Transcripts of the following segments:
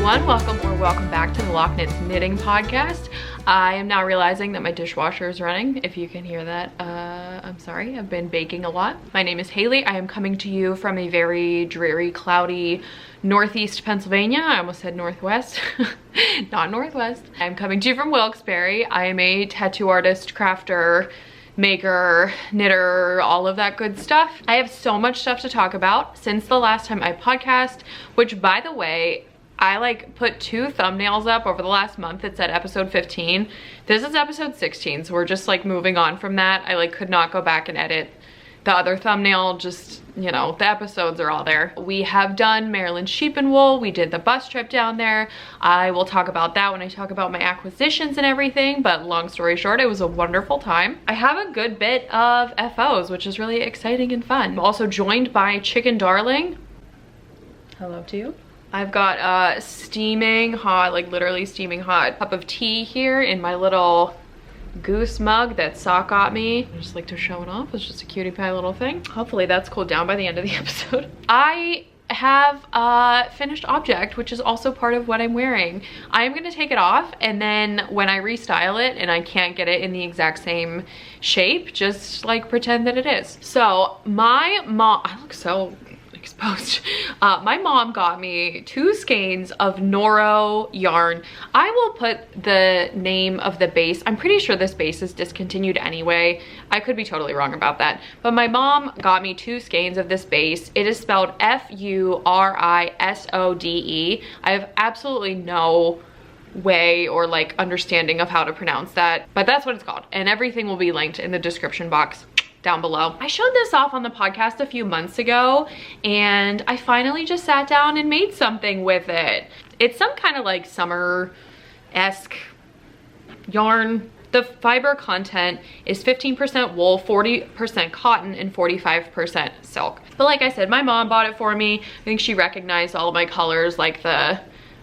everyone, welcome back to the Lochknits knitting podcast. I am now realizing that my dishwasher is running. If you can hear that, I'm sorry, I've been baking a lot. My name is Haley. I am coming to you from a very dreary, cloudy northeast Pennsylvania. I almost said northwest, not northwest. I'm coming to you from Wilkes-Barre. I am a tattoo artist, crafter, maker, knitter, all of that good stuff. I have so much stuff to talk about since the last time I podcast, which by the way, I like put 2 thumbnails up over the last month. It said episode 15. This is episode 16, so we're just like moving on from that. I like could not go back and edit the other thumbnail, just, you know, the episodes are all there. We have done Maryland Sheep and Wool. We did the bus trip down there. I will talk about that when I talk about my acquisitions and everything, but long story short, it was a wonderful time. I have a good bit of FOs, which is really exciting and fun. I'm also joined by Chicken Darling. Hello to you. I've got a steaming hot, like literally steaming hot cup of tea here in my little goose mug that Sock got me. I just like to show it off. It's just a cutie pie little thing. Hopefully that's cooled down by the end of the episode. I have a finished object, which is also part of what I'm wearing. I'm gonna take it off, and then when I restyle it and I can't get it in the exact same shape, just like pretend that it is. So my mom, I look so exposed. My mom got me 2 skeins of Noro yarn. I will put the name of the base. I'm pretty sure this base is discontinued anyway. I could be totally wrong about that. But my mom got me 2 skeins of this base. It is spelled Furisode. I have absolutely no way or like understanding of how to pronounce that, but that's what it's called. And everything will be linked in the description box down below. I showed this off on the podcast a few months ago, and I finally just sat down and made something with it. It's some kind of like summer-esque yarn. The fiber content is 15% wool, 40% cotton, and 45% silk. But like I said, my mom bought it for me. I think she recognized all of my colors, like the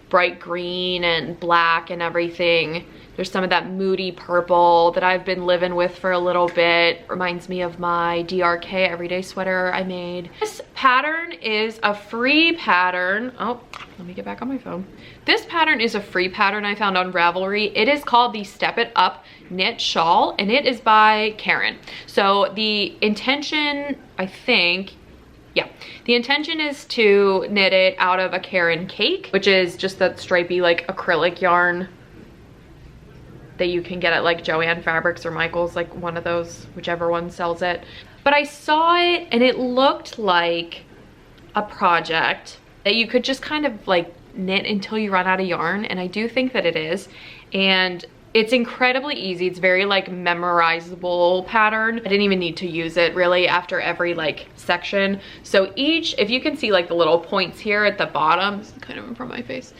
bright green and black and everything. There's some of that moody purple that I've been living with for a little bit. Reminds me of my DRK everyday sweater I made. This pattern is a free pattern. Oh, let me get back on my phone. This pattern is a free pattern I found on Ravelry. It is called the Step It Up Knit Shawl, and it is by Karen. So the intention, I think, yeah, the intention is to knit it out of a Karen cake, which is just that stripy like acrylic yarn that you can get at like Joann Fabrics or Michael's, like one of those, whichever one sells it. But I saw it and it looked like a project that you could just kind of like knit until you run out of yarn, and I do think that it is. And it's incredibly easy. It's very like memorizable pattern. I didn't even need to use it really after every like section. So each, if you can see like the little points here at the bottom, this is kind of in front of my face.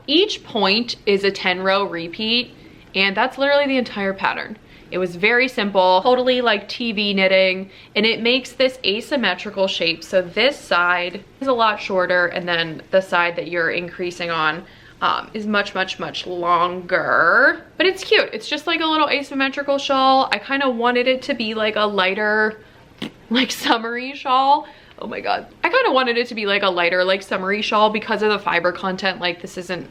Each point is a 10-row repeat, and that's literally the entire pattern. It was very simple, totally like TV knitting, and it makes this asymmetrical shape. So this side is a lot shorter, and then the side that you're increasing on is much longer, but it's cute. It's just like a little asymmetrical shawl. I kind of wanted it to be like a lighter, like summery shawl. Oh my God. I kind of wanted it to be like a lighter, like summery shawl because of the fiber content. Like this isn't,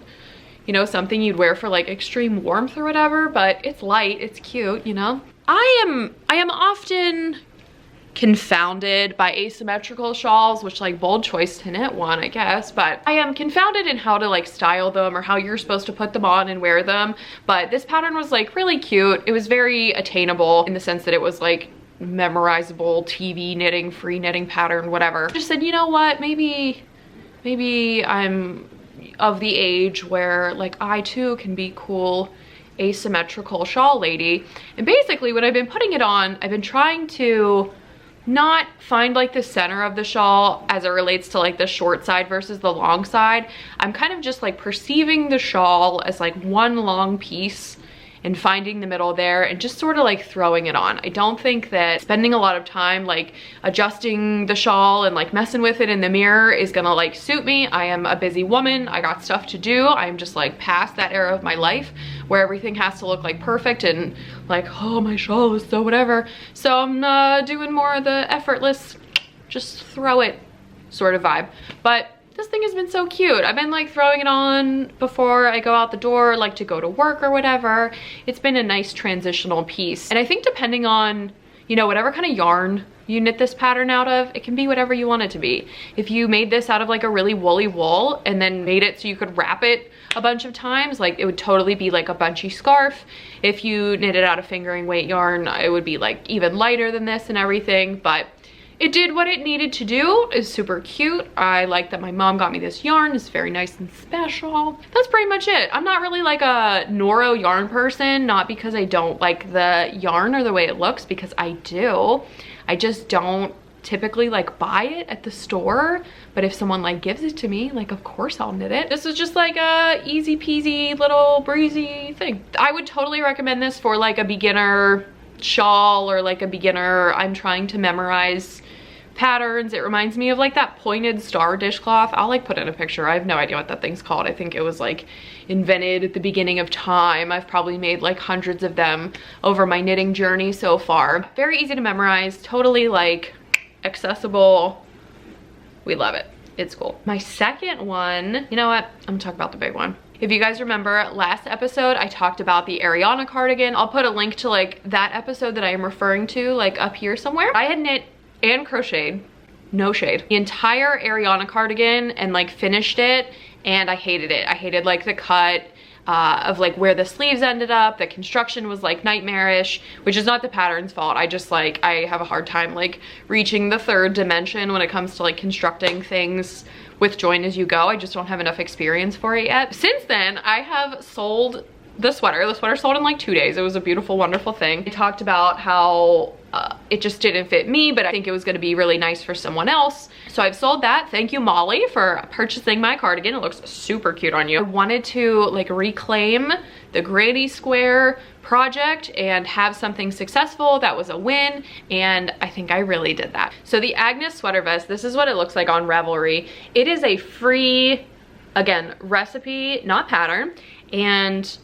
you know, something you'd wear for like extreme warmth or whatever, but it's light, it's cute, you know? I am often confounded by asymmetrical shawls, which like bold choice to knit one, I guess, but I am confounded in how to like style them or how you're supposed to put them on and wear them. But this pattern was like really cute. It was very attainable in the sense that it was like memorizable TV knitting, free knitting pattern, whatever. I just said, you know what, maybe I'm of the age where like I too can be cool asymmetrical shawl lady. And basically when I've been putting it on, I've been trying to not find like the center of the shawl as it relates to like the short side versus the long side. I'm kind of just like perceiving the shawl as like one long piece and finding the middle there and just sort of like throwing it on. I don't think that spending a lot of time like adjusting the shawl and like messing with it in the mirror is gonna like suit me. I am a busy woman. I got stuff to do. I'm just like past that era of my life where everything has to look like perfect and like, oh, my shawl is so whatever. So I'm doing more of the effortless, just throw it sort of vibe. But this thing has been so cute. I've been like throwing it on before I go out the door, like to go to work or whatever. It's been a nice transitional piece. And I think depending on, you know, whatever kind of yarn you knit this pattern out of, it can be whatever you want it to be. If you made this out of like a really woolly wool and then made it so you could wrap it a bunch of times, like it would totally be like a bunchy scarf. If you knit it out of fingering weight yarn, it would be like even lighter than this and everything, but it did what it needed to do. It's super cute. I like that my mom got me this yarn. It's very nice and special. That's pretty much it. I'm not really like a Noro yarn person, not because I don't like the yarn or the way it looks, because I do. I just don't typically like buy it at the store, but if someone like gives it to me, like of course I'll knit it. This is just like a easy peasy little breezy thing. I would totally recommend this for like a beginner shawl or like a beginner, I'm trying to memorize patterns. It reminds me of like that pointed star dishcloth. I'll like put in a picture. I have no idea what that thing's called. I think it was like invented at the beginning of time. I've probably made like hundreds of them over my knitting journey so far. Very easy to memorize, totally like accessible. We love it. It's cool. My second one, you know what? I'm gonna talk about the big one. If you guys remember last episode, I talked about the Ariana cardigan. I'll put a link to like that episode that I am referring to like up here somewhere. I had knit and crocheted, no shade, the entire Ariana cardigan and like finished it, and I hated it. I hated like the cut of like where the sleeves ended up. The construction was like nightmarish, which is not the pattern's fault. I just like, I have a hard time like reaching the third dimension when it comes to like constructing things with join as you go. I just don't have enough experience for it yet. Since then, I have sold the sweater. The sweater sold in like 2 days. It was a beautiful, wonderful thing. I talked about how it just didn't fit me, but I think it was gonna be really nice for someone else. So I've sold that. Thank you, Molly, for purchasing my cardigan. It looks super cute on you. I wanted to like reclaim the granny square project and have something successful that was a win, and I think I really did that. So the Agnes sweater vest, this is what it looks like on Ravelry. It is a free, again, recipe, not pattern, and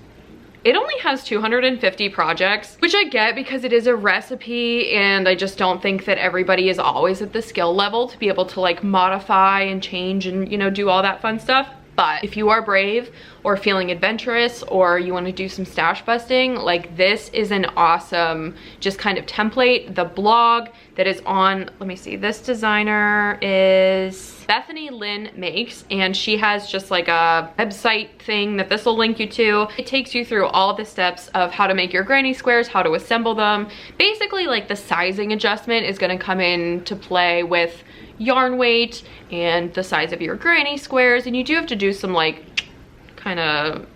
it only has 250 projects, which I get because it is a recipe, and I just don't think that everybody is always at the skill level to be able to like modify and change and, you know, do all that fun stuff. But if you are brave or feeling adventurous, or you want to do some stash busting, like this is an awesome just kind of template. The blog that is on, let me see, this designer is Bethany Lynn Makes, and she has just like a website thing that this will link you to. It takes you through all the steps of how to make your granny squares, how to assemble them. Basically like the sizing adjustment is going to come into play with yarn weight and the size of your granny squares, and you do have to do some like kind of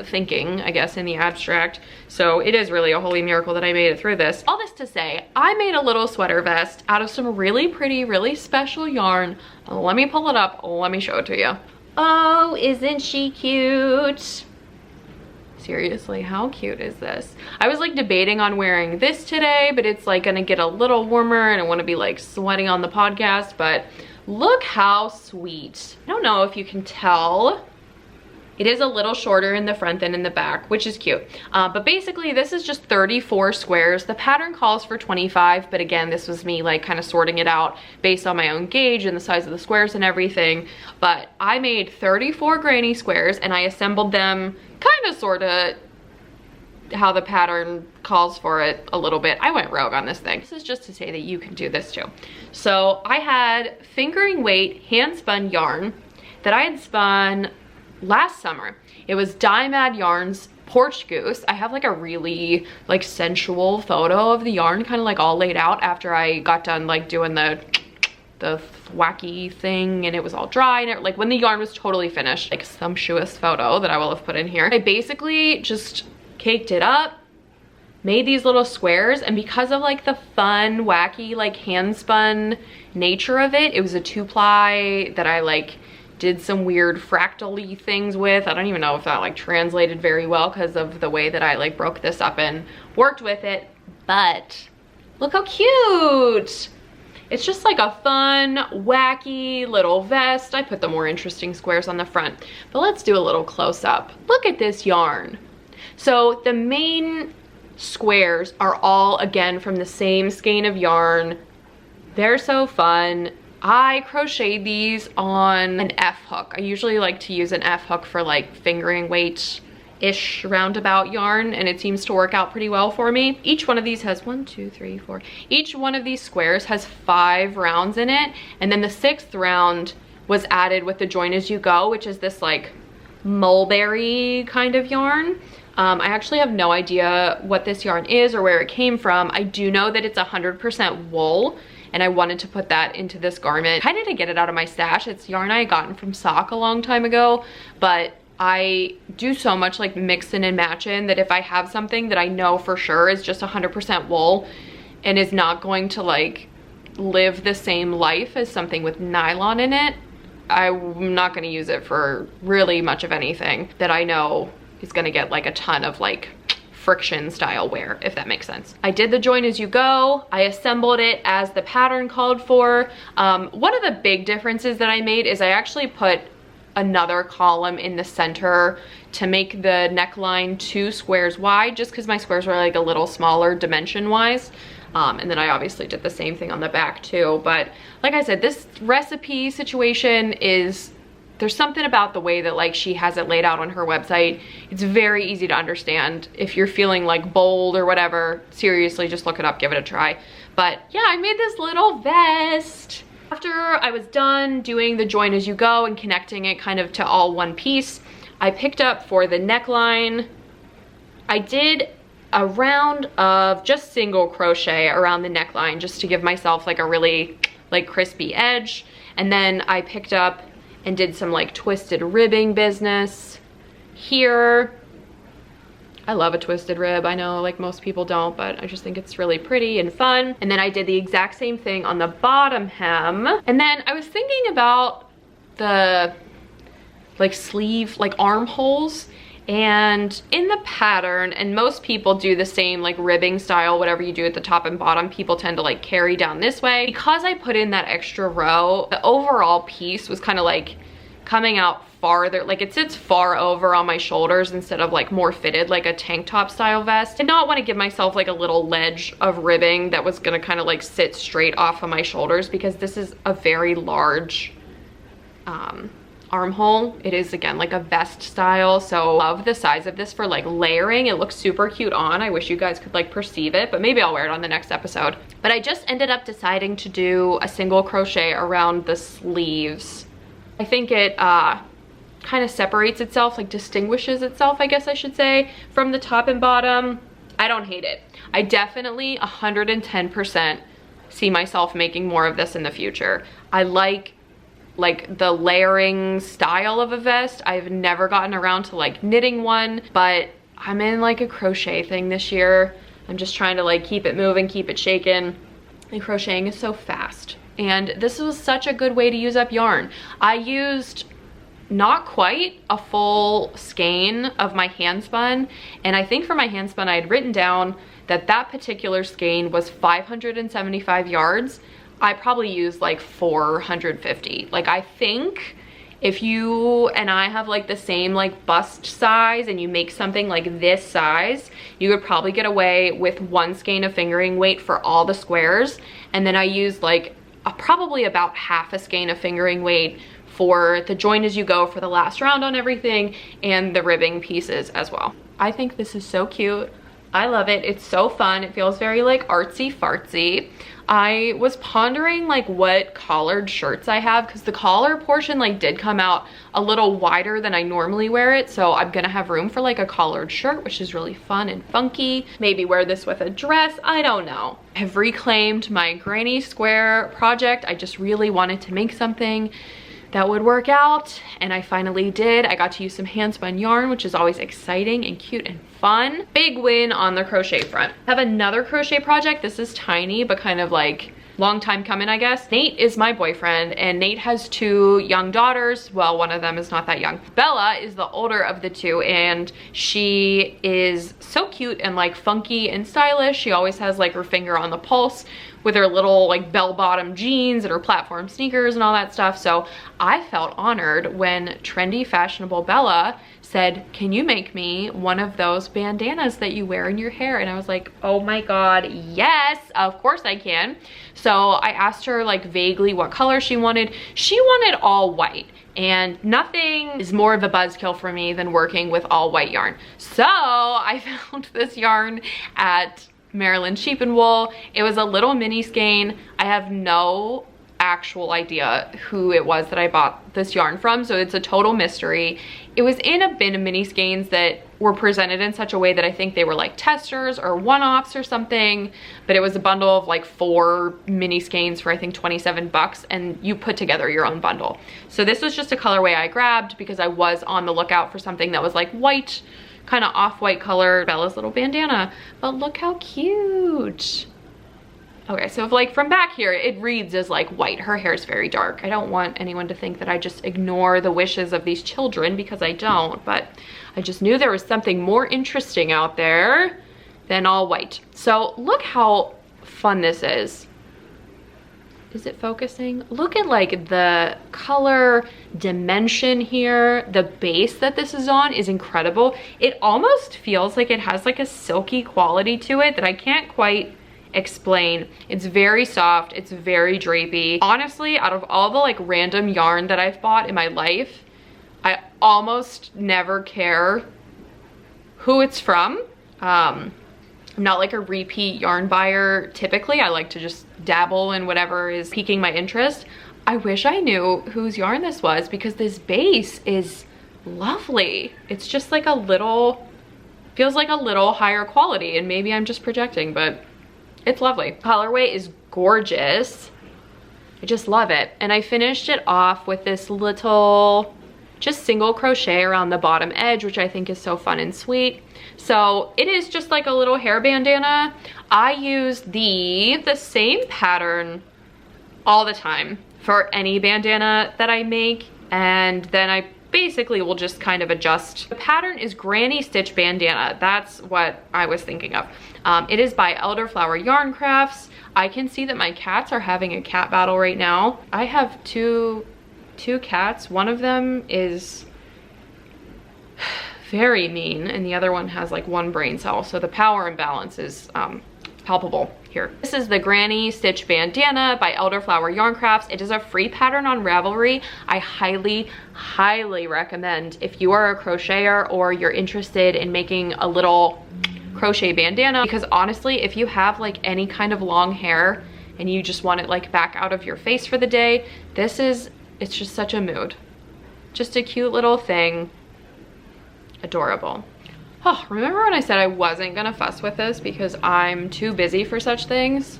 thinking, I guess, in the abstract. So it is really a holy miracle that I made it through this. All this to say, I made a little sweater vest out of some really pretty, really special yarn. Let me pull it up, let me show it to you. Oh, isn't she cute? Seriously, how cute is this? I was like debating on wearing this today, but it's like gonna get a little warmer and I wanna be like sweating on the podcast, but look how sweet. I don't know if you can tell. It is a little shorter in the front than in the back, which is cute. But basically this is just 34 squares. The pattern calls for 25, but again, this was me like kind of sorting it out based on my own gauge and the size of the squares and everything. But I made 34 granny squares and I assembled them kind of sort of how the pattern calls for it a little bit. I went rogue on this thing. This is just to say that you can do this too. So I had fingering weight hand spun yarn that I had spun last summer. It was Dye Mad Yarns Porch Goose. I have like a really like sensual photo of the yarn kind of like all laid out after I got done like doing the wacky thing and it was all dry, and it, like when the yarn was totally finished, like sumptuous photo that I will have put in here. I basically just caked it up, made these little squares, and because of like the fun wacky like hand spun nature of it, it was a 2-ply that I like did some weird fractal-y things with. I don't even know if that like translated very well because of the way that I like broke this up and worked with it, but look how cute. It's just like a fun, wacky little vest. I put the more interesting squares on the front, but let's do a little close-up. Look at this yarn. So the main squares are all, again, from the same skein of yarn. They're so fun. I crocheted these on an F hook. I usually like to use an F hook for like fingering weight-ish roundabout yarn, and it seems to work out pretty well for me. Each one of these has 1, 2, 3, 4. Each one of these squares has 5 rounds in it, and then the 6th round was added with the join as you go, which is this like mulberry kind of yarn. I actually have no idea what this yarn is or where it came from. I do know that it's 100% wool, and I wanted to put that into this garment kind of to get it out of my stash. It's yarn I had gotten from Sock a long time ago, but I do so much like mixing and matching that if I have something that I know for sure is just 100% wool and is not going to like live the same life as something with nylon in it, I'm not going to use it for really much of anything that I know is going to get like a ton of like friction style wear, if that makes sense. I did the join as you go. I assembled it as the pattern called for. One of the big differences that I made is I actually put another column in the center to make the neckline 2 squares wide, just because my squares were like a little smaller dimension wise. And then I obviously did the same thing on the back too. But like I said, this recipe situation is, there's something about the way that like she has it laid out on her website. It's very easy to understand. If you're feeling like bold or whatever, seriously, just look it up, give it a try. But yeah, I made this little vest. After I was done doing the join as you go and connecting it kind of to all one piece, I picked up for the neckline. I did a round of just single crochet around the neckline just to give myself like a really like crispy edge. And then I picked up and did some like twisted ribbing business here. I love a twisted rib. I know like most people don't, but I just think it's really pretty and fun. And then I did the exact same thing on the bottom hem. And then I was thinking about the like sleeve, like armholes. And in the pattern, and most people do the same like ribbing style, whatever you do at the top and bottom, people tend to like carry down this way. Because I put in that extra row, the overall piece was kind of like coming out farther, like it sits far over on my shoulders instead of like more fitted like a tank top style vest. I did not want to give myself like a little ledge of ribbing that was gonna kind of like sit straight off of my shoulders, because this is a very large armhole. It is again like a vest style, so I love the size of this for like layering. It looks super cute on. I wish you guys could like perceive it, but maybe I'll wear it on the next episode. But I just ended up deciding to do a single crochet around the sleeves. I think it kind of separates itself, like distinguishes itself, I guess I should say, from the top and bottom. I don't hate it. I definitely 110% see myself making more of this in the future. I like the layering style of a vest. I've never gotten around to like knitting one, but I'm in like a crochet thing this year. I'm just trying to like keep it moving, keep it shaking, and crocheting is so fast. And this was such a good way to use up yarn. I used not quite a full skein of my handspun, and I think for my handspun I had written down that that particular skein was 575 yards. I probably used like 450. Like I think if you and I have like the same like bust size and you make something like this size, you would probably get away with 1 skein of fingering weight for all the squares. And then I used like probably about half a skein of fingering weight for the join as you go for the last round on everything, and the ribbing pieces as well. I think this is so cute. I love it. It's so fun. It feels very like artsy fartsy. I was pondering like what collared shirts I have, because the collar portion like did come out a little wider than I normally wear it, so I'm gonna have room for like a collared shirt, which is really fun and funky. Maybe wear this with a dress, I don't know. I've reclaimed my granny square project. I just really wanted to make something that would work out, and I finally did. I got to use some handspun yarn, which is always exciting and cute and fun. Big win on the crochet front. I have another crochet project. This is tiny, but kind of like long time coming, I guess. Nate is my boyfriend, and Nate has 2 young daughters. Well, one of them is not that young. Bella is the older of the 2, and she is so cute and like funky and stylish. She always has like her finger on the pulse with her little like bell-bottom jeans and her platform sneakers and all that stuff. So I felt honored when trendy, fashionable Bella said, can you make me one of those bandanas that you wear in your hair? And I was like, oh my God, yes, of course I can. So I asked her like vaguely what color she wanted. She wanted all white. And nothing is more of a buzzkill for me than working with all white yarn. So I found this yarn at Maryland Sheep and Wool. It was a little mini skein. I have no actual idea who it was that I bought this yarn from, so it's a total mystery. It was in a bin of mini skeins that were presented in such a way that I think they were like testers or one-offs or something, but it was a bundle of like 4 mini skeins for I think 27 bucks, and you put together your own bundle. So this was just a colorway I grabbed because I was on the lookout for something that was like white, kind of off-white color, Bella's little bandana. But look how cute. Okay, so if like from back here, it reads as like white. Her hair is very dark. I don't want anyone to think that I just ignore the wishes of these children, because I don't, but I just knew there was something more interesting out there than all white. So look how fun this is. Is it focusing? Look at like the color dimension here. The base that this is on is incredible. It almost feels like it has like a silky quality to it that I can't quite explain. It's very soft, it's very drapey. Honestly, out of all the like random yarn that I've bought in my life, I almost never care who it's from. I'm not like a repeat yarn buyer typically. I like to just dabble in whatever is piquing my interest. I wish I knew whose yarn this was, because this base is lovely. It's just like a little, feels like a little higher quality, and maybe I'm just projecting, but it's lovely. Colorway is gorgeous. I just love it. And I finished it off with this little, just single crochet around the bottom edge, which I think is so fun and sweet. So it is just like a little hair bandana. I use the same pattern all the time for any bandana that I make, and then I basically will just kind of adjust. The pattern is Granny Stitch Bandana. That's what I was thinking of. It is by Elderflower Yarn Crafts. I can see that my cats are having a cat battle right now. I have two cats. One of them is very mean, and the other one has like 1 brain cell. So the power imbalance is palpable here. This is the Granny Stitch Bandana by Elderflower Yarn Crafts. It is a free pattern on Ravelry. I highly, highly recommend if you are a crocheter or you're interested in making a little crochet bandana, because honestly, if you have like any kind of long hair and you just want it like back out of your face for the day, it's just such a mood. Just a cute little thing. Adorable. Oh, remember when I said I wasn't gonna fuss with this because I'm too busy for such things?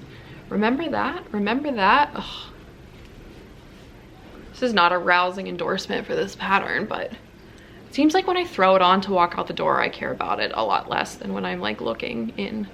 Remember that? Remember that? Oh. This is not a rousing endorsement for this pattern, but it seems like when I throw it on to walk out the door, I care about it a lot less than when I'm like looking in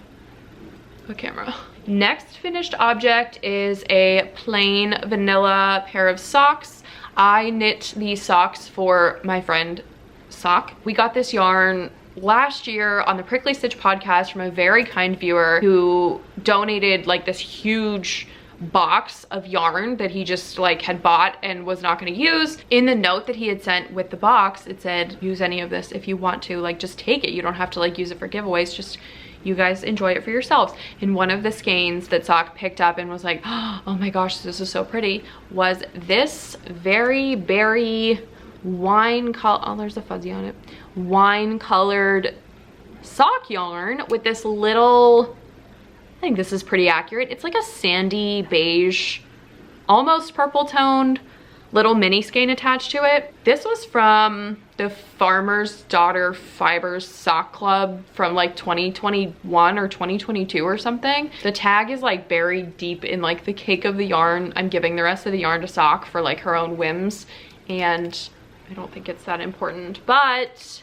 the camera. Next finished object is a plain vanilla pair of socks. I knit these socks for my friend Sock. We got this yarn last year on the Prickly Stitch podcast from a very kind viewer who donated like this huge box of yarn that he just like had bought and was not going to use. In the note that he had sent with the box, it said, use any of this if you want to, like just take it. You don't have to like use it for giveaways, just you guys enjoy it for yourselves. And one of the skeins that Sock picked up and was like, oh my gosh, this is so pretty, was this very berry wine color, oh there's a fuzzy on it, wine colored sock yarn with this little, I think this is pretty accurate, it's like a sandy beige, almost purple toned little mini skein attached to it. This was from the Farmer's Daughter Fibers Sock Club from like 2021 or 2022 or something. The tag is like buried deep in like the cake of the yarn. I'm giving the rest of the yarn to Sock for like her own whims, and I don't think it's that important, but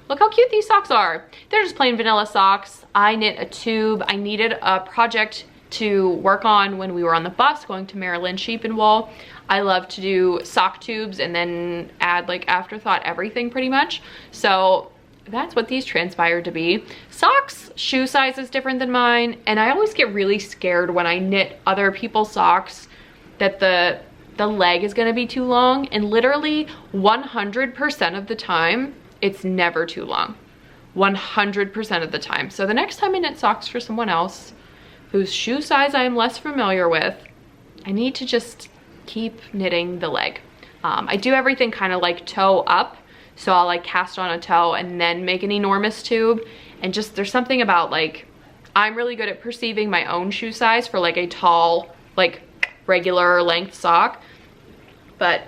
look how cute these socks are. They're just plain vanilla socks. I knit a tube. I needed a project to work on when we were on the bus going to Maryland Sheep and Wool. I love to do sock tubes and then add like afterthought everything pretty much. So that's what these transpired to be. Socks shoe size is different than mine, and I always get really scared when I knit other people's socks that the leg is gonna be too long, and literally 100% of the time it's never too long, 100% of the time. So the next time I knit socks for someone else whose shoe size I am less familiar with, I need to just keep knitting the leg. I do everything kind of like toe up. So I'll like cast on a toe and then make an enormous tube. And just, there's something about like, I'm really good at perceiving my own shoe size for like a tall, like regular length sock. But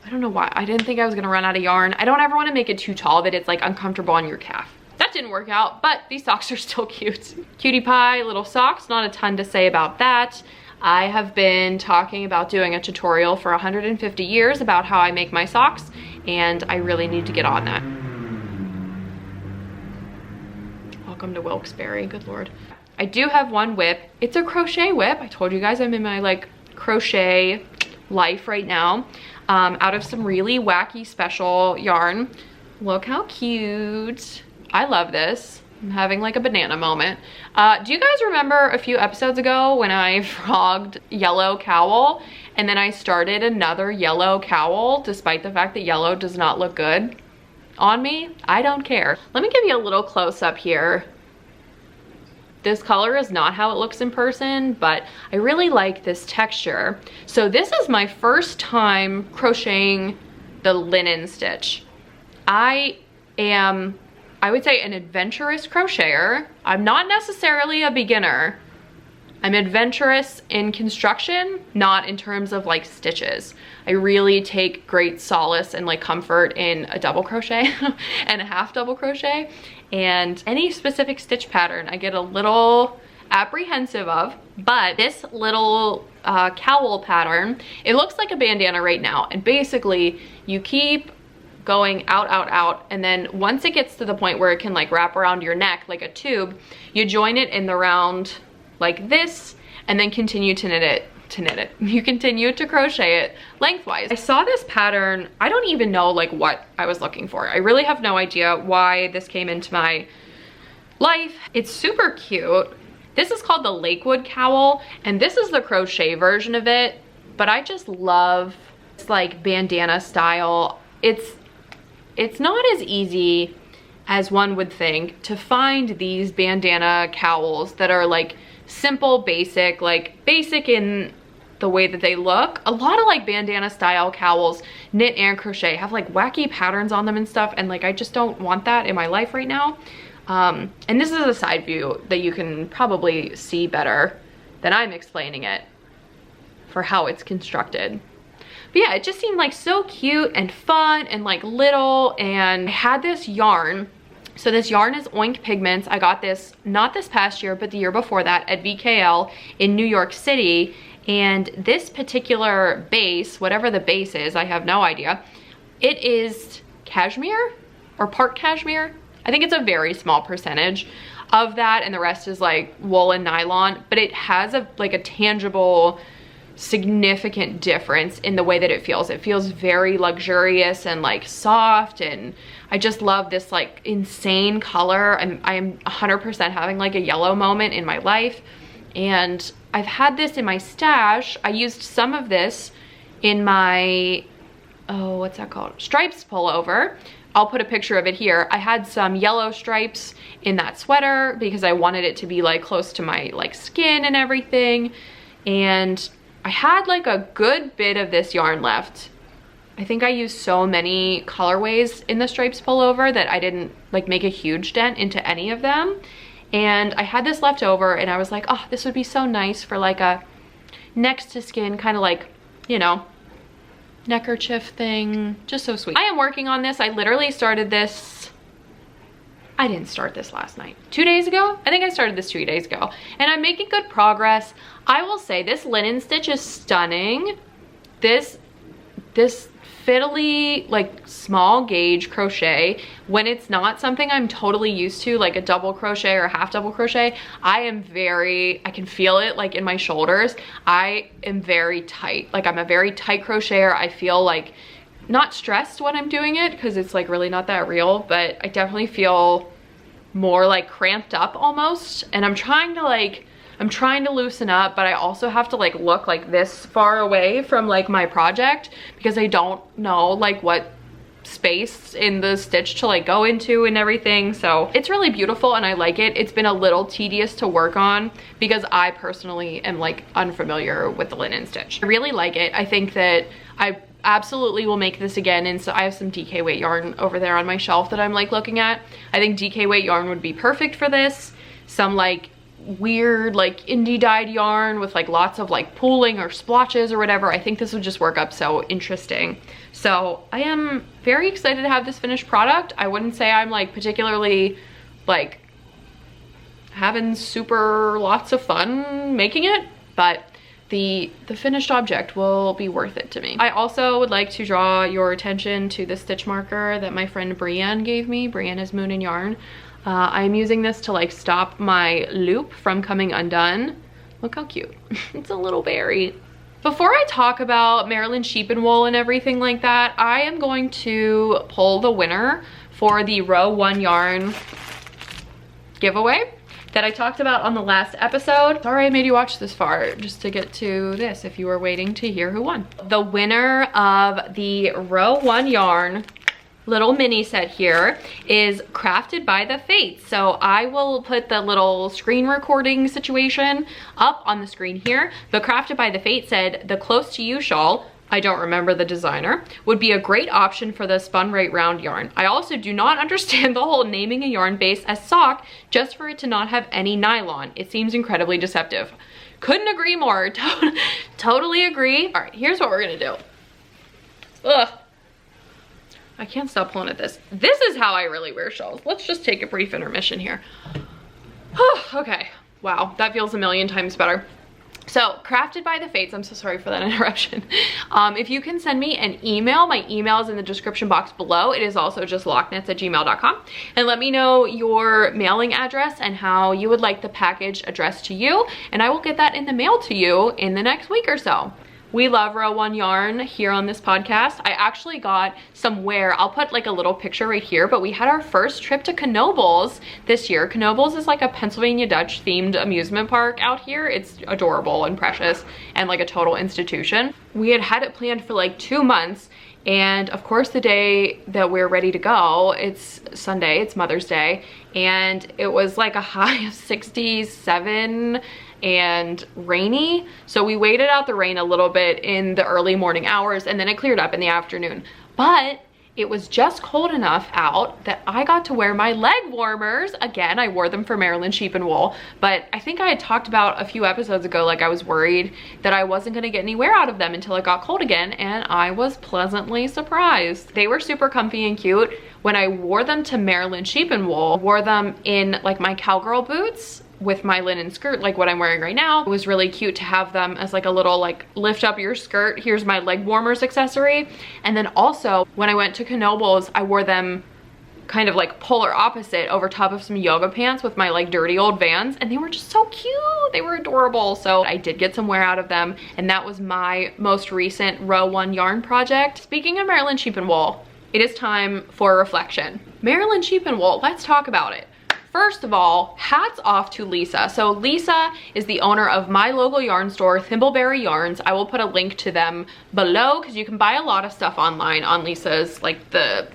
I don't know why. I didn't think I was gonna run out of yarn. I don't ever wanna make it too tall that it's like uncomfortable on your calf. That didn't work out, but these socks are still cute. Cutie pie little socks, not a ton to say about that. I have been talking about doing a tutorial for 150 years about how I make my socks, and I really need to get on that. Welcome to Wilkes-Barre, good Lord. I do have one whip. It's a crochet whip. I told you guys I'm in my like crochet life right now, out of some really wacky special yarn. Look how cute. I love this. I'm having like a banana moment. Do you guys remember a few episodes ago when I frogged yellow cowl and then I started another yellow cowl despite the fact that yellow does not look good on me? I don't care. Let me give you a little close up here. This color is not how it looks in person, but I really like this texture. So this is my first time crocheting the linen stitch. I am, I would say, an adventurous crocheter. I'm not necessarily a beginner. I'm adventurous in construction, not in terms of like stitches. I really take great solace and like comfort in a double crochet and a half double crochet. And any specific stitch pattern I get a little apprehensive of, but this little cowl pattern, it looks like a bandana right now. And basically you keep going out, out, out, and then once it gets to the point where it can like wrap around your neck like a tube, you join it in the round like this, and then continue to knit it, You continue to crochet it lengthwise. I saw this pattern, I don't even know like what I was looking for. I really have no idea why this came into my life. It's super cute. This is called the Lakewood cowl, and this is the crochet version of it, but I just love this like bandana style. It's not as easy as one would think to find these bandana cowls that are like simple, basic, like basic in the way that they look. A lot of like bandana style cowls, knit and crochet, have like wacky patterns on them and stuff, and like I just don't want that in my life right now. And this is a side view that you can probably see better than I'm explaining it for how it's constructed. But yeah, it just seemed like so cute and fun and like little, and I had this yarn. So this yarn is Oink Pigments. I got this not this past year, but the year before that at VKL in New York City. And this particular base, whatever the base is, I have no idea. It is cashmere or part cashmere. I think it's a very small percentage of that, and the rest is like wool and nylon, but it has a like a tangible, significant difference in the way that it feels. It feels very luxurious and like soft, and I just love this like insane color. I am 100% having like a yellow moment in my life, and I've had this in my stash. I used some of this in my, oh, what's that called? Stripes pullover. I'll put a picture of it here. I had some yellow stripes in that sweater because I wanted it to be like close to my like skin and everything. And I had like a good bit of this yarn left. I think I used so many colorways in the stripes pullover that I didn't like make a huge dent into any of them. And I had this left over, and I was like, oh, this would be so nice for like a next to skin kind of like, you know, neckerchief thing. Just so sweet. I am working on this. I literally started this, I didn't start this last night. 2 days ago? I think I started this 2 days ago. And I'm making good progress. I will say this linen stitch is stunning. This fiddly, like small gauge crochet, when it's not something I'm totally used to, like a double crochet or a half double crochet, I can feel it like in my shoulders. I am very tight. Like I'm a very tight crocheter. I feel like not stressed when I'm doing it because it's like really not that real, but I definitely feel more like cramped up almost. And I'm trying to loosen up, but I also have to like look like this far away from like my project because I don't know like what space in the stitch to like go into and everything. So it's really beautiful and I like it. It's been a little tedious to work on because I personally am like unfamiliar with the linen stitch. I really like it. I think that I absolutely will make this again, and so I have some DK weight yarn over there on my shelf that I'm like looking at. I think DK weight yarn would be perfect for this. Some like weird like indie dyed yarn with like lots of like pooling or splotches or whatever. I think this would just work up so interesting. So I am very excited to have this finished product. I wouldn't say I'm like particularly like having super lots of fun making it, but the finished object will be worth it to me. I also would like to draw your attention to the stitch marker that my friend Brienne gave me. Brienne is Moon and Yarn. I'm using this to like stop my loop from coming undone. Look how cute. It's a little berry. Before I talk about Maryland sheep and wool and everything like that, I am going to pull the winner for the row 1 yarn giveaway that I talked about on the last episode. Sorry I made you watch this far just to get to this if you were waiting to hear who won. The winner of the row 1 yarn little mini set here is Crafted by the Fates. So I will put the little screen recording situation up on the screen here. But Crafted by the Fates said the Close to You shawl, I don't remember the designer, would be a great option for the spun right round yarn. I also do not understand the whole naming a yarn base as sock just for it to not have any nylon. It seems incredibly deceptive. Couldn't agree more. Totally agree. All right, here's what we're gonna do. Ugh. I can't stop pulling at this. This is how I really wear shawls. Let's just take a brief intermission here. Okay, wow, that feels a million times better. So Crafted by the Fates, I'm so sorry for that interruption. If you can send me an email, my email is in the description box below. It is also just lochknits@gmail.com, and let me know your mailing address and how you would like the package addressed to you, and I will get that in the mail to you in the next week or so. We love row 1 yarn here on this podcast. I actually got some wear. I'll put like a little picture right here, but we had our first trip to Knoebels this year. Knoebels is like a Pennsylvania Dutch themed amusement park out here. It's adorable and precious and like a total institution. We had it planned for like 2 months, and of course the day that we're ready to go, it's Sunday, it's Mother's Day, and it was like a high of 67 and rainy. So we waited out the rain a little bit in the early morning hours, and then it cleared up in the afternoon. But it was just cold enough out that I got to wear my leg warmers. Again, I wore them for Maryland sheep and wool, but I think I had talked about a few episodes ago, like I was worried that I wasn't gonna get any wear out of them until it got cold again, and I was pleasantly surprised. They were super comfy and cute. When I wore them to Maryland sheep and wool, wore them in like my cowgirl boots with my linen skirt, like what I'm wearing right now. It was really cute to have them as like a little like lift up your skirt, here's my leg warmers accessory. And then also when I went to Knoebels, I wore them kind of like polar opposite over top of some yoga pants with my like dirty old Vans, and they were just so cute. They were adorable. So I did get some wear out of them, and that was my most recent row 1 yarn project. Speaking of Maryland sheep and wool, it is time for reflection. Maryland sheep and wool, let's talk about it. First of all, hats off to Lisa. So Lisa is the owner of my local yarn store, Thimbleberry Yarns. I will put a link to them below because you can buy a lot of stuff online on Lisa's, like the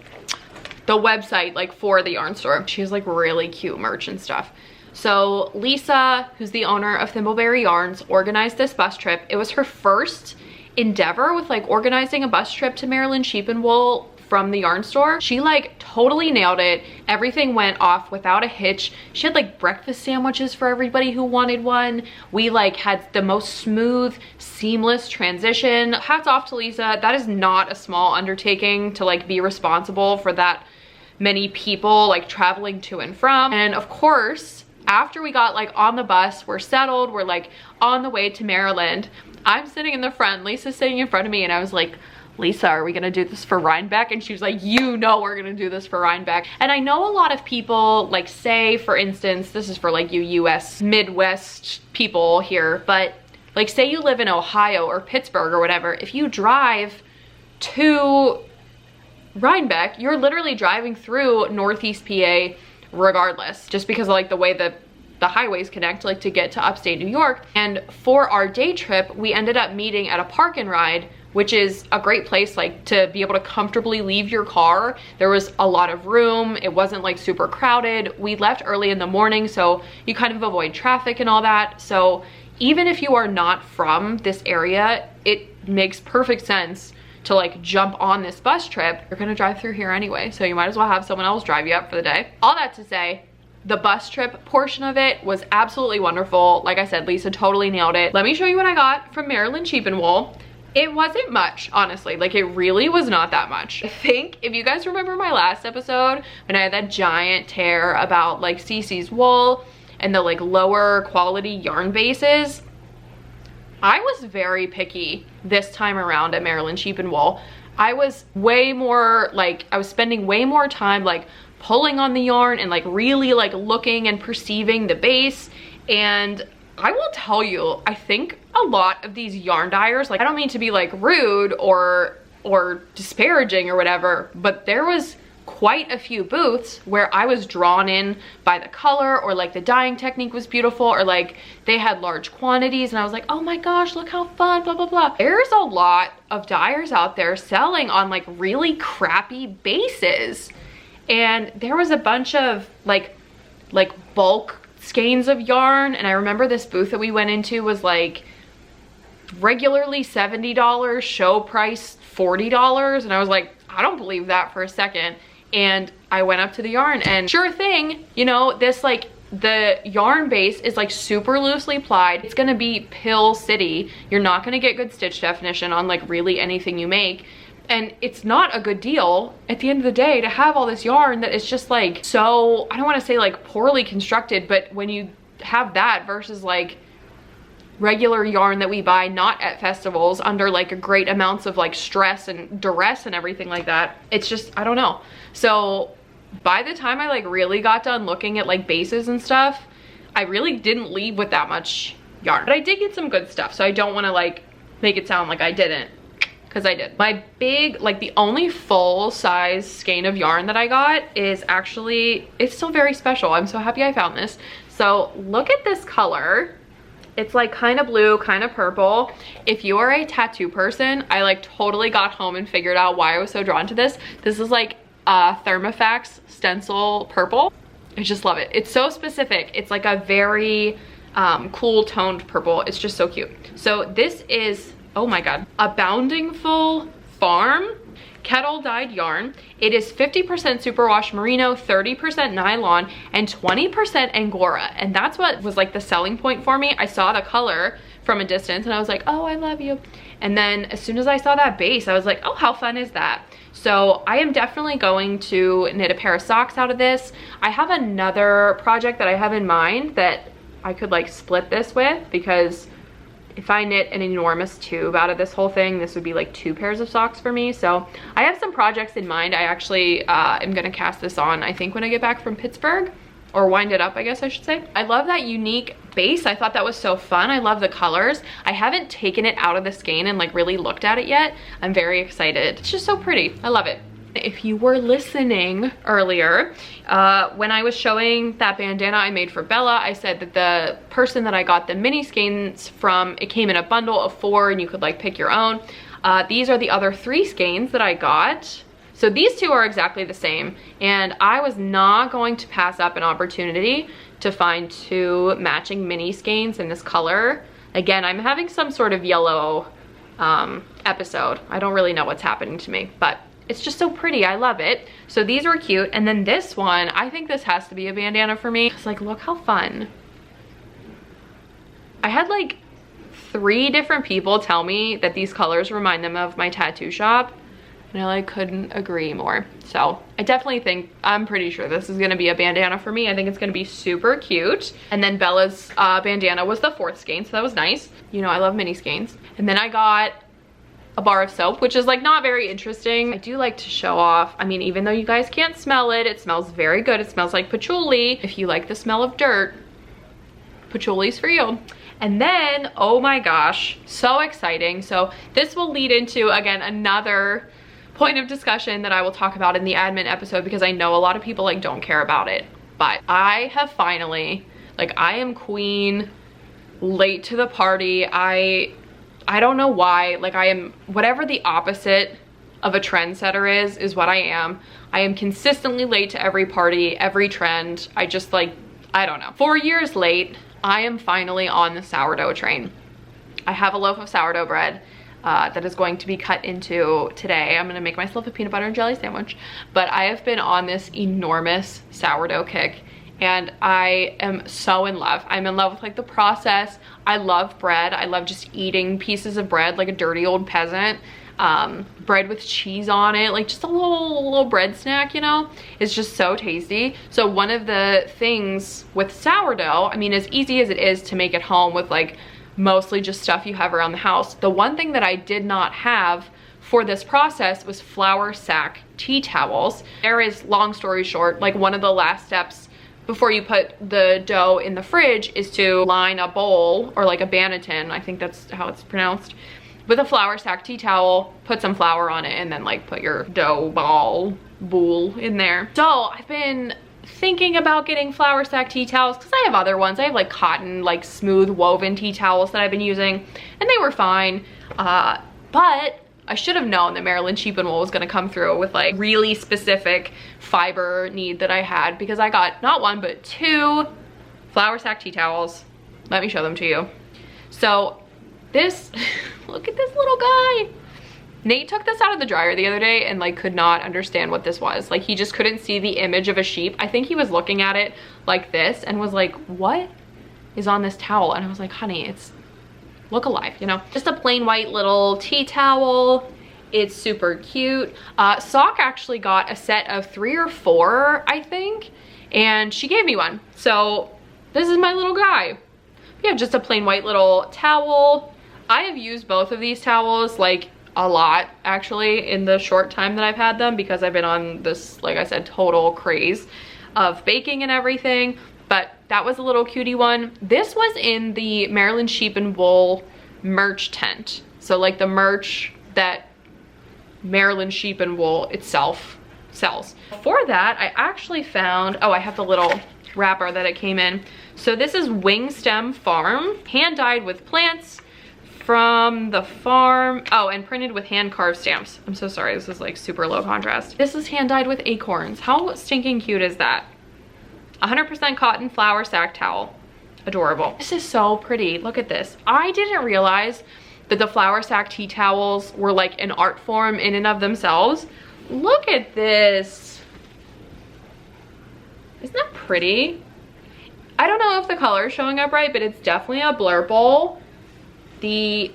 website, like for the yarn store. She has like really cute merch and stuff. So Lisa, who's the owner of Thimbleberry Yarns, organized this bus trip. It was her first endeavor with like organizing a bus trip to Maryland sheep and wool from the yarn store. She like totally nailed it. Everything went off without a hitch. She had like breakfast sandwiches for everybody who wanted one. We like had the most smooth, seamless transition. Hats off to Lisa. That is not a small undertaking to like be responsible for that many people like traveling to and from. And of course, after we got like on the bus, we're settled, we're like on the way to Maryland. I'm sitting in the front, Lisa's sitting in front of me, and I was like, Lisa, are we gonna do this for Rhinebeck? And she was like, you know we're gonna do this for Rhinebeck. And I know a lot of people like say, for instance, this is for like you US Midwest people here, but like say you live in Ohio or Pittsburgh or whatever, if you drive to Rhinebeck, you're literally driving through Northeast PA regardless, just because of like the way the the highways connect, like to get to upstate New York. And for our day trip, we ended up meeting at a park and ride, which is a great place like to be able to comfortably leave your car. There was a lot of room. It wasn't like super crowded. We left early in the morning, so you kind of avoid traffic and all that. So even if you are not from this area, it makes perfect sense to like jump on this bus trip. You're gonna drive through here anyway, so you might as well have someone else drive you up for the day. All that to say, the bus trip portion of it was absolutely wonderful. Like I said, Lisa totally nailed it. Let me show you what I got from Maryland Sheep and Wool. It wasn't much, honestly. Like, it really was not that much. I think if you guys remember my last episode when I had that giant tear about like CC's wool and the like lower quality yarn bases, I was very picky this time around at Maryland Sheep and Wool. I was way more like, I was spending way more time like pulling on the yarn and like really like looking and perceiving the base. And I will tell you, I think a lot of these yarn dyers, like I don't mean to be like rude or disparaging or whatever, but there was quite a few booths where I was drawn in by the color, or like the dyeing technique was beautiful, or like they had large quantities and I was like, oh my gosh, look how fun, blah, blah, blah. There's a lot of dyers out there selling on like really crappy bases. And there was a bunch of like bulk skeins of yarn. And I remember this booth that we went into was like regularly $70, show price $40. And I was like, I don't believe that for a second. And I went up to the yarn and sure thing, you know, this like the yarn base is like super loosely plied. It's gonna be Pill City. You're not gonna get good stitch definition on like really anything you make. And it's not a good deal at the end of the day to have all this yarn that is just like so, I don't want to say like poorly constructed, but when you have that versus like regular yarn that we buy not at festivals under like a great amounts of like stress and duress and everything like that, it's just, I don't know. So by the time I like really got done looking at like bases and stuff, I really didn't leave with that much yarn, but I did get some good stuff. So I don't want to like make it sound like I didn't, because I did. My big, like the only full size skein of yarn that I got is actually, it's still very special. I'm so happy I found this. So look at this color. It's like kind of blue, kind of purple. If you are a tattoo person, I like totally got home and figured out why I was so drawn to this. This is like Thermofax stencil purple. I just love it. It's so specific. It's like a very cool toned purple. It's just so cute. So this is, oh my God, a Boundingful Farm kettle dyed yarn. It is 50% superwash merino, 30% nylon, and 20% angora. And that's what was like the selling point for me. I saw the color from a distance and I was like, oh, I love you. And then as soon as I saw that base, I was like, oh, how fun is that? So I am definitely going to knit a pair of socks out of this. I have another project that I have in mind that I could like split this with, because if I knit an enormous tube out of this whole thing, this would be like 2 pairs of socks for me. So I have some projects in mind. I actually am gonna cast this on, I think when I get back from Pittsburgh, or wind it up, I guess I should say. I love that unique base. I thought that was so fun. I love the colors. I haven't taken it out of the skein and like really looked at it yet. I'm very excited. It's just so pretty. I love it. If you were listening earlier, when I was showing that bandana I made for Bella, I said that the person that I got the mini skeins from, it came in a bundle of 4 and you could like pick your own. These are the other 3 skeins that I got. So these 2 are exactly the same, and I was not going to pass up an opportunity to find 2 matching mini skeins in this color. Again, I'm having some sort of yellow episode. I don't really know what's happening to me, but it's just so pretty. I love it. So these were cute. And then this one, I think this has to be a bandana for me. It's like, look how fun. I had like 3 different people tell me that these colors remind them of my tattoo shop, and I like couldn't agree more. So I definitely think, I'm pretty sure this is gonna be a bandana for me. I think it's gonna be super cute. And then Bella's bandana was the 4th skein, so that was nice. You know, I love mini skeins. And then I got a bar of soap, which is like not very interesting. I do like to show off. I mean, even though you guys can't smell it, it smells very good. It smells like patchouli. If you like the smell of dirt, patchouli's for you. And then, oh my gosh, so exciting. So this will lead into, again, another point of discussion that I will talk about in the admin episode, because I know a lot of people like don't care about it. But I have finally Like I am queen, late to the party. I don't know why. Like I am, whatever the opposite of a trendsetter is what I am. I am consistently late to every party, every trend. I just like, I don't know. 4 years late, I am finally on the sourdough train. I have a loaf of sourdough bread that is going to be cut into today. I'm gonna make myself a peanut butter and jelly sandwich. But I have been on this enormous sourdough kick and I am so in love. I'm in love with like the process. I love bread. I love just eating pieces of bread like a dirty old peasant. Bread with cheese on it, like just a little bread snack, you know. It's just so tasty. So one of the things with sourdough, I mean, as easy as it is to make at home with like mostly just stuff you have around the house, the one thing that I did not have for this process was flour sack tea towels. There is, long story short, like one of the last steps before you put the dough in the fridge is to line a bowl, or like a banneton, I think that's how it's pronounced, with a flour sack tea towel, put some flour on it, and then like put your dough bowl in there. So I've been thinking about getting flour sack tea towels because I have other ones. I have like cotton, like smooth woven tea towels that I've been using, and they were fine. But I should have known that Maryland Sheep and Wool was gonna come through with like really specific fiber need that I had, because I got not one, but 2 flour sack tea towels. Let me show them to you. So this, look at this little guy. Nate took this out of the dryer the other day and like could not understand what this was. Like he just couldn't see the image of a sheep. I think he was looking at it like this and was like, what is on this towel? And I was like, honey, it's, look alive, you know? Just a plain white little tea towel. It's super cute. Sock actually got a set of 3 or 4, I think, and she gave me one. So this is my little guy. Yeah, just a plain white little towel. I have used both of these towels like a lot actually in the short time that I've had them, because I've been on this, like I said, total craze of baking and everything. But that was a little cutie one. This was in the Maryland Sheep and Wool merch tent. So like the merch that Maryland Sheep and Wool itself sells. For that, I actually found, oh, I have the little wrapper that it came in. So this is Wing Stem Farm, hand dyed with plants from the farm. Oh, and printed with hand carved stamps. I'm so sorry, this is like super low contrast. This is hand dyed with acorns. How stinking cute is that? 100% cotton flour sack towel. Adorable. This is so pretty. Look at this. I didn't realize that the flour sack tea towels were like an art form in and of themselves. Look at this. Isn't that pretty? I don't know if the color is showing up right, but it's definitely a blurple. The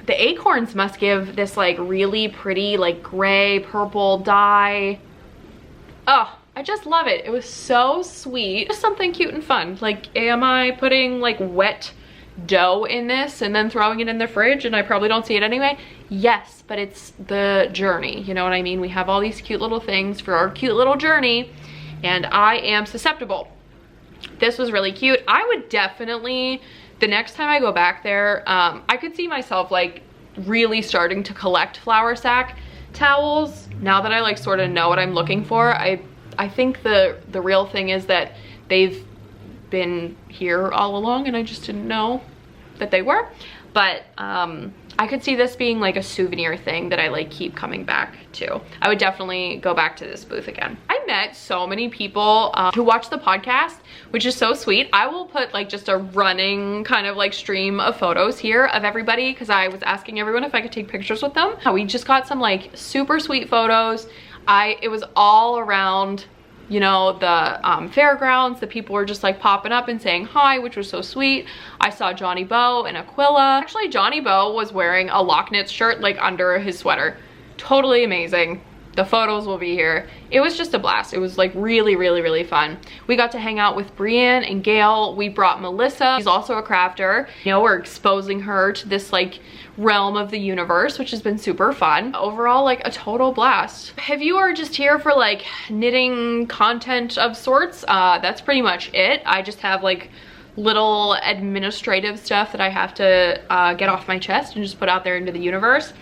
acorns must give this like really pretty like gray purple dye. Oh, I just love it. It was so sweet. Just something cute and fun. Like, am I putting like wet dough in this and then throwing it in the fridge and I probably don't see it anyway? Yes, but it's the journey, you know what I mean? We have all these cute little things for our cute little journey, and I am susceptible. This was really cute. I would definitely, the next time I go back there, I could see myself like really starting to collect flour sack towels now that I like sort of know what I'm looking for. I think the real thing is that they've been here all along and I just didn't know that they were. But I could see this being like a souvenir thing that I like keep coming back to. I would definitely go back to this booth again. I met so many people who watch the podcast, which is so sweet. I will put like just a running kind of like stream of photos here of everybody, because I was asking everyone if I could take pictures with them. We just got some like super sweet photos. It was all around, you know, the fairgrounds. The people were just like popping up and saying hi, which was so sweet. I saw Johnny Bo and Aquila. Actually, Johnny Bo was wearing a Lochknits shirt like under his sweater. Totally amazing. The photos will be here. It was just a blast. It was like really, really, really fun. We got to hang out with Brienne and Gail. We brought Melissa. She's also a crafter. You know, we're exposing her to this like realm of the universe, which has been super fun. Overall, like a total blast. If you are just here for like knitting content of sorts, that's pretty much it. I just have like little administrative stuff that I have to get off my chest and just put out there into the universe.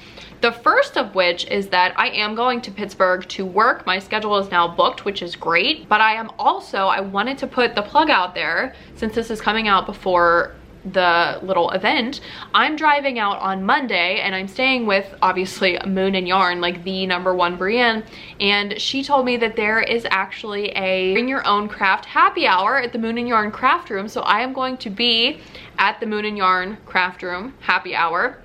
The first of which is that I am going to Pittsburgh to work. My schedule is now booked, which is great, but I wanted to put the plug out there since this is coming out before the little event. I'm driving out on Monday and I'm staying with obviously Moon and Yarn, like the #1 Brienne, and she told me that there is actually a bring your own craft happy hour at the Moon and Yarn craft room. So I am going to be at the Moon and Yarn craft room happy hour.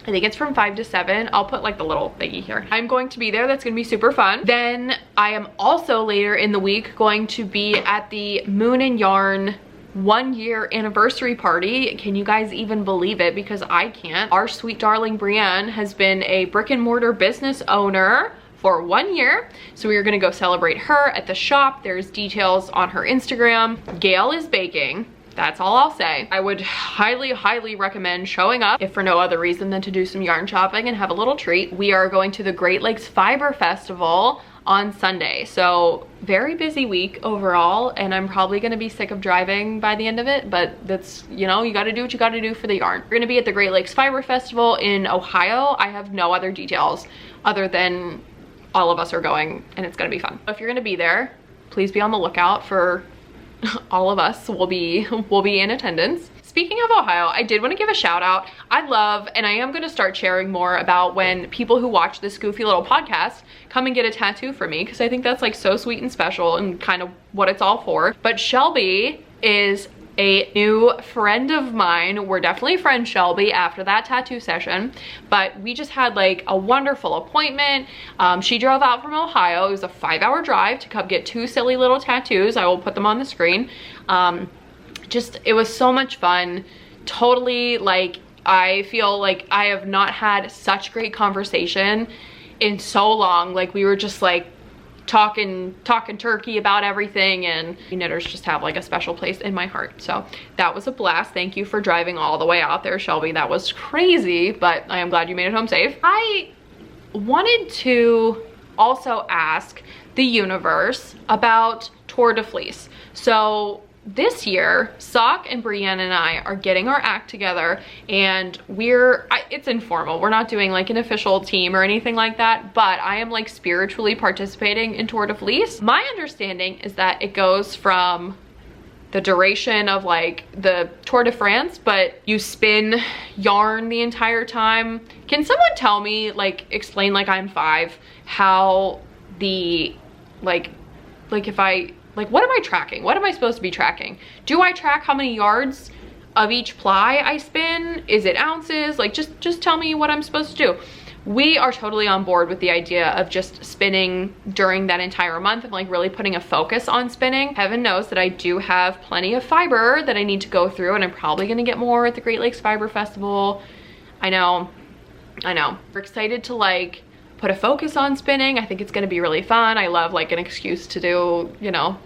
I think it's from 5 to 7. I'll put like the little thingy here. I'm going to be there. That's gonna be super fun. Then I am also later in the week going to be at the Moon and Yarn 1-year anniversary party. Can you guys even believe it? Because I can't. Our sweet darling Brienne has been a brick and mortar business owner for 1 year. So we are gonna go celebrate her at the shop. There's details on her Instagram. Gail is baking. That's all I'll say. I would highly, highly recommend showing up, if for no other reason than to do some yarn shopping and have a little treat. We are going to the Great Lakes Fiber Festival on Sunday. So very busy week overall, and I'm probably gonna be sick of driving by the end of it, but that's, you know, you gotta do what you gotta do for the yarn. We're gonna be at the Great Lakes Fiber Festival in Ohio. I have no other details other than all of us are going and it's gonna be fun. If you're gonna be there, please be on the lookout for all of us will be in attendance. Speaking of Ohio, I did want to give a shout out. I love, and I am going to start sharing more about when people who watch this goofy little podcast come and get a tattoo for me, because I think that's like so sweet and special and kind of what it's all for. But Shelby is a new friend of mine. We're definitely friends, Shelby, after that tattoo session, but we just had like a wonderful appointment. She drove out from Ohio. It was a 5-hour drive to come get 2 silly little tattoos. I will put them on the screen. It was so much fun. Totally, like, I feel like I have not had such great conversation in so long. Like, we were just like talking turkey about everything, and knitters just have like a special place in my heart. So that was a blast. Thank you for driving all the way out there, Shelby. That was crazy, but I am glad you made it home safe. I wanted to also ask the universe about Tour de Fleece. So this year, Sock and Brienne and I are getting our act together, and it's informal. We're not doing like an official team or anything like that, but I am like spiritually participating in Tour de Fleece. My understanding is that it goes from the duration of like the Tour de France, but you spin yarn the entire time. Can someone tell me, like, explain like I'm 5, how the, like if I, like, what am I tracking? What am I supposed to be tracking? Do I track how many yards of each ply I spin? Is it ounces? Like, just tell me what I'm supposed to do. We are totally on board with the idea of just spinning during that entire month and like really putting a focus on spinning. Heaven knows that I do have plenty of fiber that I need to go through, and I'm probably gonna get more at the Great Lakes Fiber Festival. I know. We're excited to like put a focus on spinning. I think it's gonna be really fun. I love like an excuse to do, you know,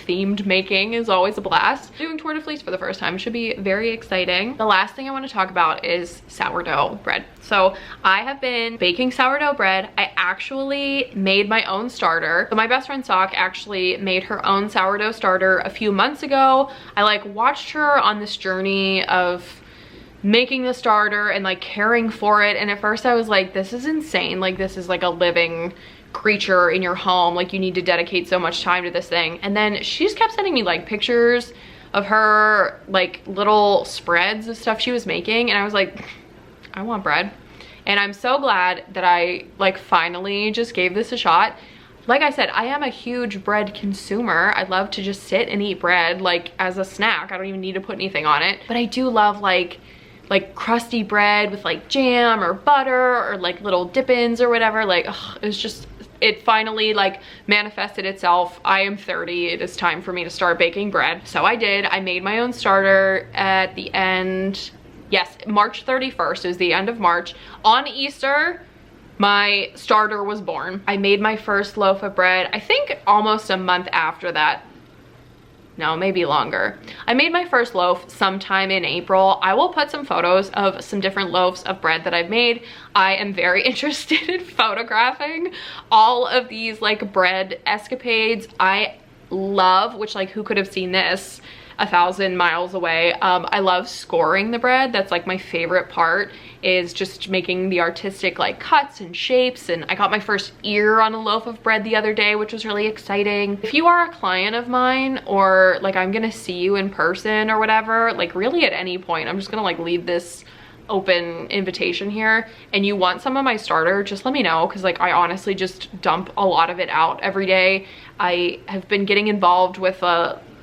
themed making is always a blast. Doing Tour de Fleece for the first time should be very exciting. The last thing I want to talk about is sourdough bread. So I have been baking sourdough bread. I actually made my own starter. So my best friend Sock actually made her own sourdough starter a few months ago. I like watched her on this journey of making the starter and like caring for it, and at first I was like, this is insane. Like, this is like a living creature in your home. Like, you need to dedicate so much time to this thing. And then she just kept sending me like pictures of her like little spreads of stuff she was making, and I was like, I want bread. And I'm so glad that I like finally just gave this a shot. Like I said, I am a huge bread consumer. I love to just sit and eat bread like as a snack. I don't even need to put anything on it, but I do love like crusty bread with like jam or butter or like little dip-ins or whatever. Like, ugh, it's just, it finally like manifested itself. I am 30. It is time for me to start baking bread. So I did. I made my own starter at the end. Yes, March 31st is the end of March. On Easter, my starter was born. I made my first loaf of bread, I think almost a month after that. No, maybe longer. I made my first loaf sometime in April. I will put some photos of some different loaves of bread that I've made. I am very interested in photographing all of these like bread escapades. I love, which like who could have seen this 1,000 miles away. I love scoring the bread. That's like my favorite part, is just making the artistic like cuts and shapes. And I got my first ear on a loaf of bread the other day, which was really exciting. If you are a client of mine, or like I'm gonna see you in person or whatever, like really at any point, I'm just gonna like leave this open invitation here, and you want some of my starter, just let me know, because like I honestly just dump a lot of it out every day. I have been getting involved with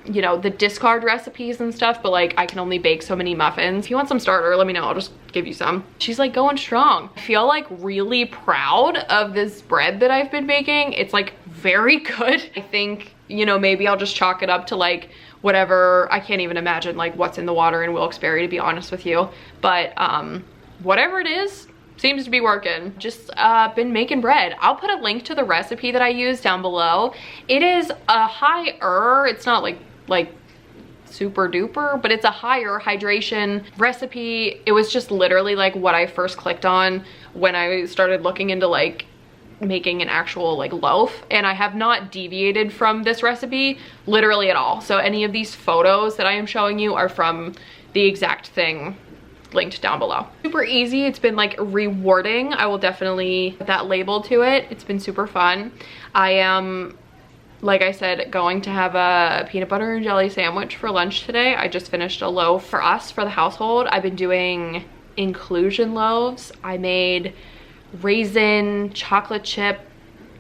you know, the discard recipes and stuff, but like I can only bake so many muffins. If you want some starter, let me know, I'll just give you some. She's like going strong. I feel like really proud of this bread that I've been making. It's like very good. I think, you know, maybe I'll just chalk it up to like whatever, I can't even imagine like what's in the water in Wilkes-Barre, to be honest with you, but whatever it is, seems to be working. Just been making bread. I'll put a link to the recipe that I use down below. It is a higher, it's not like super duper, but it's a higher hydration recipe. It was just literally like what I first clicked on when I started looking into like making an actual like loaf, and I have not deviated from this recipe literally at all. So any of these photos that I am showing you are from the exact thing linked down below. Super easy. It's been like rewarding. I will definitely put that label to it. It's been super fun. I am, like I said, going to have a peanut butter and jelly sandwich for lunch today. I just finished a loaf for us, for the household. I've been doing inclusion loaves. I made raisin chocolate chip,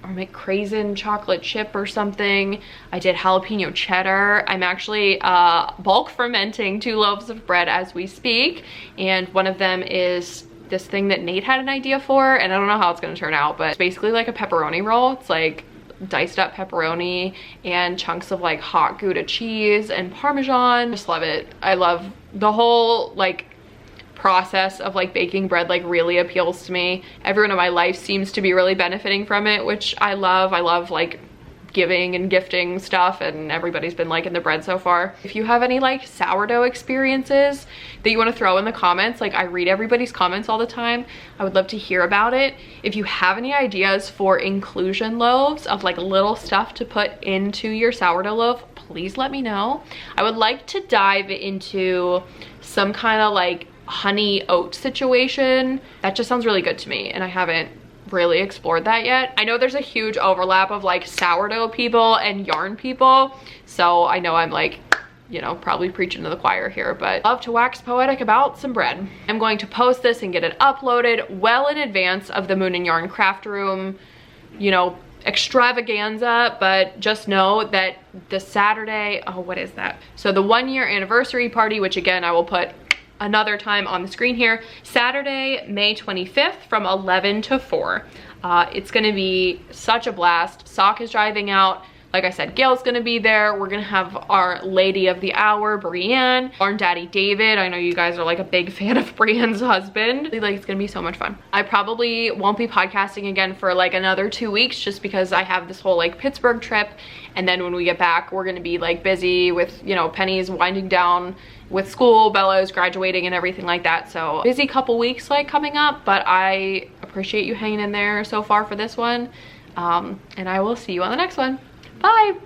or make craisin chocolate chip or something. I did jalapeno cheddar. I'm actually bulk fermenting 2 loaves of bread as we speak, and one of them is this thing that Nate had an idea for, and I don't know how it's gonna turn out, but it's basically like a pepperoni roll. It's like diced up pepperoni and chunks of like hot Gouda cheese and Parmesan. Just love it. I love the whole like process of like baking bread, like really appeals to me. Everyone in my life seems to be really benefiting from it, which I love. I love like giving and gifting stuff, and everybody's been liking the bread so far. If you have any like sourdough experiences that you want to throw in the comments, like I read everybody's comments all the time, I would love to hear about it. If you have any ideas for inclusion loaves of like little stuff to put into your sourdough loaf, please let me know. I would like to dive into some kind of like honey oat situation. That just sounds really good to me, and I haven't really explored that yet. I know there's a huge overlap of like sourdough people and yarn people, so I know I'm like, you know, probably preaching to the choir here, but I love to wax poetic about some bread. I'm going to post this and get it uploaded well in advance of the Moon and Yarn craft room, you know, extravaganza, but just know that the Saturday, oh, what is that? So the 1-year anniversary party, which again, I will put another time on the screen here, Saturday, May 25th from 11 to 4. It's gonna be such a blast. Sock is driving out. Like I said, Gail's gonna be there. We're gonna have our lady of the hour, Brienne, Barn Daddy David. I know you guys are like a big fan of Brienne's husband. Like, it's gonna be so much fun. I probably won't be podcasting again for like another 2 weeks, just because I have this whole like Pittsburgh trip, and then when we get back, we're gonna be like busy with, you know, Penny's winding down with school, Bella's graduating and everything like that. So busy couple weeks like coming up, but I appreciate you hanging in there so far for this one. And I will see you on the next one. Bye.